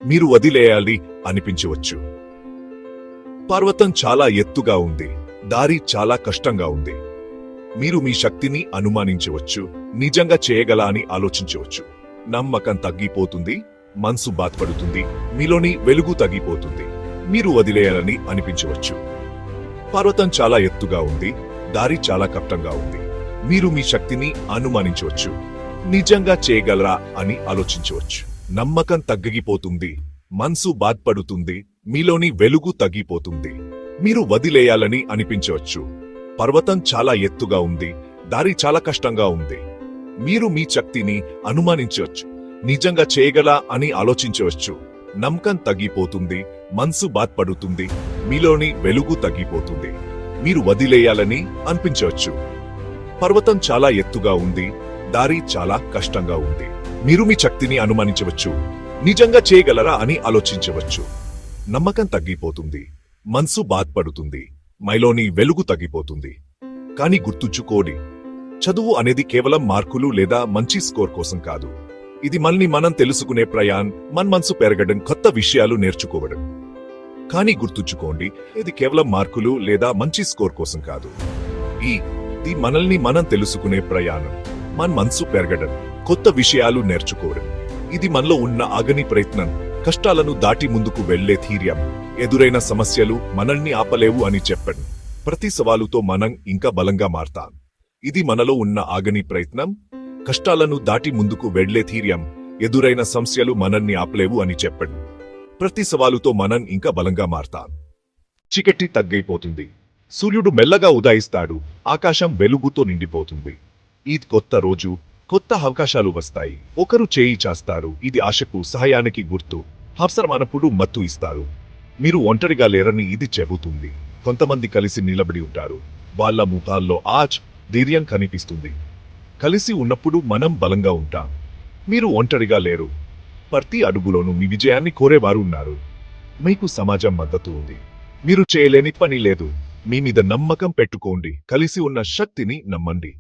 మీరు వదిలేయాలి అనిపించవచ్చు. పర్వతం చాలా ఎత్తుగా ఉంది, దారి చాలా కష్టంగా ఉంది. మీరు మీ శక్తిని అనుమానించవచ్చు, నిజంగా చేయగల అని ఆలోచించవచ్చు. నమ్మకం తగ్గిపోతుంది, మనసు బాధపడుతుంది, మీలోని వెలుగు తగ్గిపోతుంది. మీరు వదిలేయాలని అనిపించవచ్చు. పర్వతం చాలా ఎత్తుగా ఉంది, దారి చాలా కష్టంగా ఉంది. మీరు మీ శక్తిని అనుమానించవచ్చు, నిజంగా చేయగలరా అని ఆలోచించవచ్చు. నమ్మకం తగ్గిపోతుంది, మనసు బాధపడుతుంది, మీలోని వెలుగు తగ్గిపోతుంది. మీరు వదిలేయాలని అనిపించవచ్చు. పర్వతం చాలా ఎత్తుగా ఉంది, దారి చాలా కష్టంగా ఉంది. మీరు మీ శక్తిని అనుమానించవచ్చు, నిజంగా చేయగల అని ఆలోచించవచ్చు. నమ్మకం తగ్గిపోతుంది, మనసు బాధపడుతుంది, మీలోని వెలుగు తగ్గిపోతుంది. మీరు వదిలేయాలని అనిపించవచ్చు. పర్వతం చాలా ఎత్తుగా ఉంది, దారి చాలా కష్టంగా ఉంది. మీరు మీ శక్తిని అనుమానించవచ్చు, నిజంగా చేయగలరా అని ఆలోచించవచ్చు. నమ్మకం తగ్గిపోతుంది, మనసు బాధపడుతుంది, మైలోని వెలుగు తగ్గిపోతుంది. కానీ గుర్తుంచుకోండి, చదువు అనేది కేవలం మార్కులు లేదా మంచి స్కోర్ కోసం కాదు. ఇది మనల్ని మనం తెలుసుకునే ప్రయాణం, మన మనసు పెరగడం, కొత్త విషయాలు నేర్చుకోవడం. కానీ గుర్తుంచుకోండి, ఇది కేవలం మార్కులు లేదా మంచి స్కోర్ కోసం కాదు. ఇది మనల్ని మనం తెలుసుకునే ప్రయాణం, మన మనసు పెరగడం, కొత్త విషయాలు నేర్చుకోవడం. ఇది మనలో ఉన్న ఆగని ప్రయత్నం, కష్టాలను దాటి ముందుకు వెళ్లే ధైర్యం. ఎదురైన సమస్యలు మనల్ని ఆపలేవు అని చెప్పడం, ప్రతి సవాలుతో మనం ఇంకా బలంగా మారతాం. ఇది మనలో ఉన్న ఆగని ప్రయత్నం, కష్టాలను దాటి ముందుకు వెళ్లే ధైర్యం. ఎదురైన సమస్యలు మనల్ని ఆపలేవు అని చెప్పడం, ప్రతి సవాలుతో మనం ఇంకా బలంగా మారతాం. చీకటి తగ్గిపోతుంది, సూర్యుడు మెల్లగా ఉదయిస్తాడు, ఆకాశం వెలుగుతో నిండిపోతుంది. ఇది కొత్త రోజు, కొత్త అవకాశాలు వస్తాయి. ఒకరు చేయి చేస్తారు, ఇది ఆశకు, సహాయానికి గుర్తు. అవసరమైనప్పుడు మత్తు ఇస్తారు. మీరు ఒంటరిగా లేరని ఇది చెబుతుంది. కొంతమంది కలిసి నిలబడి ఉంటారు, వాళ్ళ ముఖాల్లో ధైర్యం కనిపిస్తుంది. కలిసి ఉన్నప్పుడు మనం బలంగా ఉంటాం. మీరు ఒంటరిగా లేరు. ప్రతి అడుగులోనూ మీ విజయాన్ని కోరేవారు ఉన్నారు. మీకు సమాజం మద్దతు ఉంది. మీరు చేయలేని పని లేదు. మీ మీద నమ్మకం పెట్టుకోండి, కలిసి ఉన్న శక్తిని నమ్మండి.